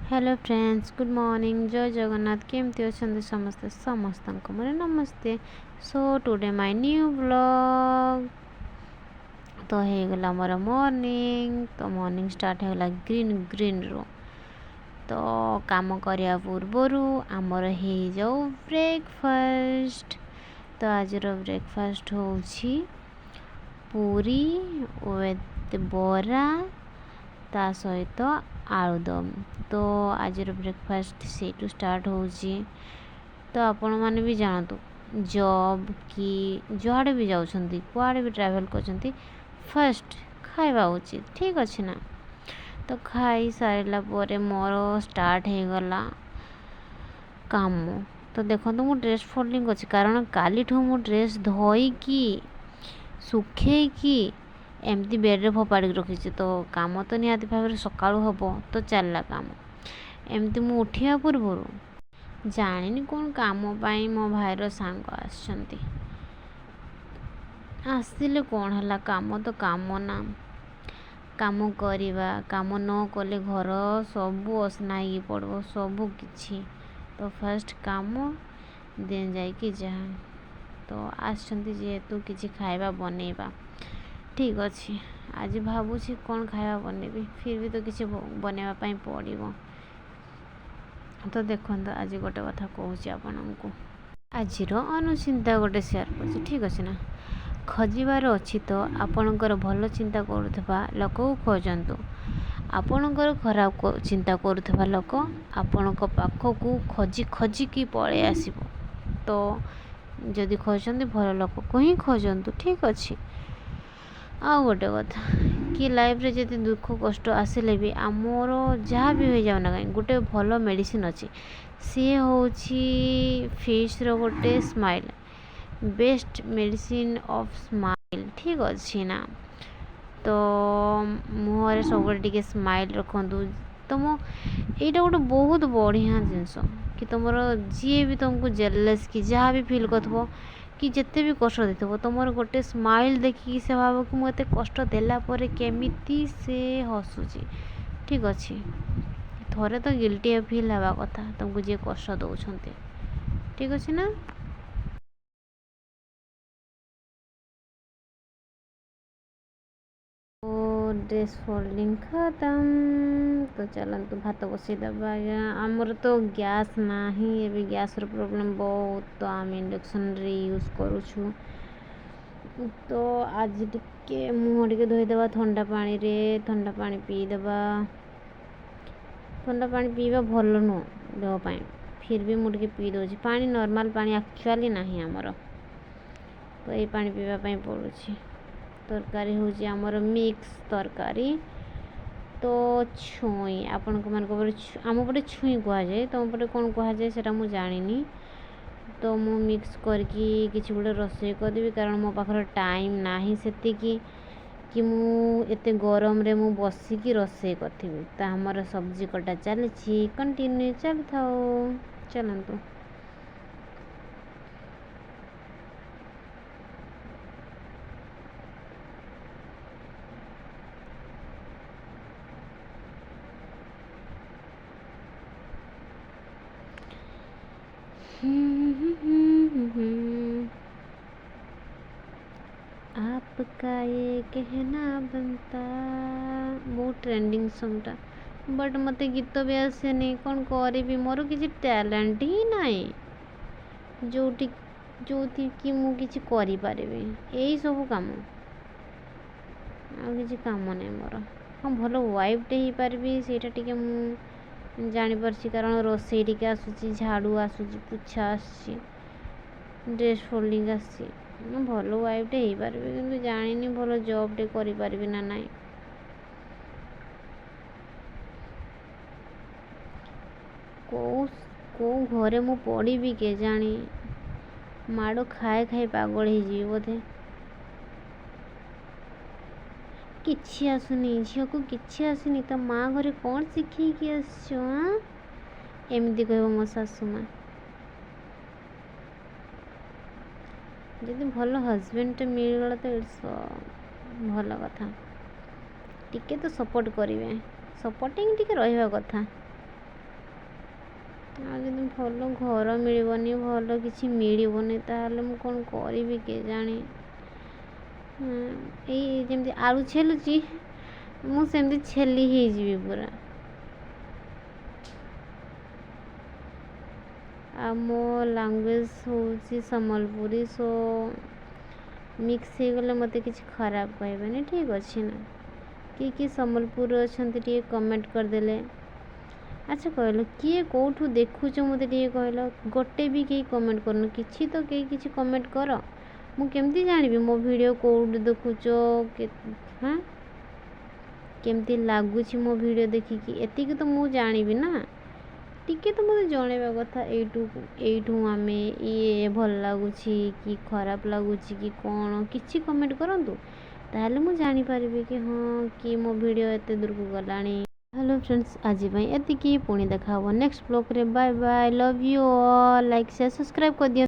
Hello friends, good morning, जय जगन्नाथ। केमती अच्छा समस्ते समस्त मोर नमस्ते। So today my new blog. तो होगला मोर मॉर्निंग। तो मॉर्निंग स्टार्ट होगला ग्रीन ग्रीन रो। तो काम करिया पूर्वर आमर हो जाऊ ब्रेकफास्ट। तो आज ब्रेकफास्ट होची पूरी विथ बरा ता सहित आलुदम। तो आज ब्रेकफास्ट से स्टार्ट होची। तो आपण माने भी जानतु जॉब कि जुआड़े भी जाउछंती कुआड़े भी ट्रैवल करछंती फर्स्ट खाइबा उचित, ठीक अछि ना। तो खाई सारिला पोरे मोर स्टार्ट हो गला काम। तो देखो मु ड्रेस फोल्डिंग अछि कारण काली ठो मु ड्रेस धोई कि सुखे कि एमती बेड्रे फोपाड़ी रखी। तो काम तो निहाती भाव सकाळू हम तो चलला काम। एमती मु उठिया पूर्वर जानिनी कौन काम पाई मो भाईर सांग आसले कौन है काम। तो काम ना काम करवा काम न कले घर सबू असना ही पड़ो सबू किछि। तो फर्स्ट काम दिन जाइए जहाँ तो आसछंती जेहेतु किछि खाइबा बनेबा, ठीक अच्छे। आज भावुछि कौन खाइबा बनेबी, फिर भी तो किसी बनेबा पाई पड़िबो। तो देखो आज गोटे कथा कहूँ आपको, आज अनुचिंता गोटे सेयार कर, ठीक अच्छे ना। खोजार अच्छी तो आपणकर भल चिंता करुवा लोक को खोजतु। आपणकर खराब चिंता करुवा लोक आपण पाखक खोजी खोजिकी पलि आसब। तो जदि खोजते भल लोक को ही खोजतु, ठीक अच्छे। आ गोटे कथा कि लाइफ रे जदि दुख कष्ट आसिले भी आमर जहाँ भी हो जाऊना कहीं गोटे भल मेडिसिन अच्छी, सी होची फेस रो गोटे smile, best medicine of smile, ठीक अच्छे ना। तो मुहर सब टे स्माइल रखु। तुम यहाँ गोटे बहुत बढ़िया जिनस कि तुम जी भी तुमको जेलस कि जहाँ भी फिल कर कि जिते भी कष्ट देव तुम गोटे स्माइल देखिए से भाव कि मुझे कष्ट देलापर केमिति से हसुची, ठीक अच्छे। थोड़े तो गिल्टी फिल हवा कथा तुमको जी कष्ट दौरान, ठीक अच्छे ना। ड्रेस फोल्डिंग खत्म। तो चलतु भात बसईदबा। आमर तो गैस ना ही गैस प्रॉब्लम बहुत, तो आम इंडक्शन रे यूज करुछु। तो आज टिके मुँह टे धोईदेवा ठंडा पानी रे, ठंडा पानी पीदेवा। ठंडा पानी पीवा भल नुह देह, फिर भी मुझे पी दौर पानी, नॉर्मल पानी एक्चुअली नहीं आमर। तो ये पानी पीवाई पड़ुछि। तरकारी हूँ आमर मिक्स तरकारी। तो छुई आपण आम पटे छुई कहुए, तुम पटे कौन कहुए से मुझे जानी। तो मु मिक्स करके किसी गोटे रोषे करदेवी कारण मो पाखर टाइम नाही सेतिकी कि मु एते गरम रे मु बसिकी रोषे करी। तो आमर सब्जी कटा चली कंटिन्यू चल था। चलतु आपका ये कहना बनता, बहुत ट्रेंडिंग सॉन्गटा। बट मते गीत भी आसे नहीं, कौन करी मोर किसी टैलेंट ही नहीं जो कि मु किसी करि परिबे। यही सब काम आ किसी काम नहीं मोर। हाँ भल वाइफ टे ही पार्बी सेटा टिके मु जानी परछि कारण रोषे टिके आसुची, झाड़ू आसुची, पुछा आसुची, ड्रेस फोल्डिंग आसुची। भल वाइफ टे ही पार्बी किंतु जानिनी भल जॉब टे करि पार्बी ना नाई। को घरे मु पड़ी के जानी माड़ खाए खाए पागल ही बोधे। किछि आसुनी झील को किछि आसुनी, तो माँ घरे कौन शिखी आस एमती कह मो सासू माँ। जदि भल हजबैंड टे मिलगला तो इट्स भल कथा। टिके तो सपोर्ट करेंगे, सपोर्टिंग टिके रहा कथा। ଆଉ ଯଦି ଭଲ ଘର ମିଳିବନି, ଭଲ କିଛି ମିଳିବନି, ତାହେଲେ ମୁଁ କ'ଣ କରିବି କେଜାଣି। ଏଇ ଯେମିତି ଆଳୁ ଛେଲୁଛି, ମୁଁ ସେମିତି ଛେଲି ହେଇଯିବି ପୁରା। ଆଉ ମୋ ଲାଙ୍ଗୁଏଜ୍ ହେଉଛି ସମ୍ବଲପୁରୀ, ସୋ ମିକ୍ସ ହେଇଗଲେ ମୋତେ କିଛି ଖରାପ କହିବେନି, ଠିକ୍ ଅଛି ନା। କିଏ ସମ୍ବଲପୁର ଅଛନ୍ତି ଟିକେ କମେଣ୍ଟ କରିଦେଲେ। ଆଚ୍ଛା କହିଲ, କିଏ କେଉଁଠୁ ଦେଖୁଛ ମୋତେ ଟିକେ କହିଲ। ଗୋଟେ ବି କେହି କମେଣ୍ଟ କରୁନ, କିଛି ତ କେହି କିଛି କମେଣ୍ଟ କର। ମୁଁ କେମିତି ଜାଣିବି ମୋ ଭିଡ଼ିଓ କେଉଁଠୁ ଦେଖୁଛ, ହଁ କେମିତି ଲାଗୁଛି ମୋ ଭିଡ଼ିଓ ଦେଖିକି, ଏତିକି ତ ମୁଁ ଜାଣିବି ନା। ଟିକେ ତ ମୋତେ ଜଣାଇବା କଥା, ଏଇଠୁ ଆମେ ଇଏ ଭଲ ଲାଗୁଛି କି ଖରାପ ଲାଗୁଛି କି କ'ଣ, କିଛି କମେଣ୍ଟ କରନ୍ତୁ, ତାହେଲେ ମୁଁ ଜାଣିପାରିବି କି ହଁ କି ମୋ ଭିଡ଼ିଓ ଏତେ ଦୂରକୁ ଗଲାଣି। ହ୍ୟାଲୋ ଫ୍ରେଣ୍ଡସ୍, ଆଜି ପାଇଁ ଏତିକି। ପୁଣି ଦେଖା ହେବ ନେକ୍ସଟ ବ୍ଲଗ୍ରେ। Bye bye, love you all. Like share subscribe କରିଦିଅ।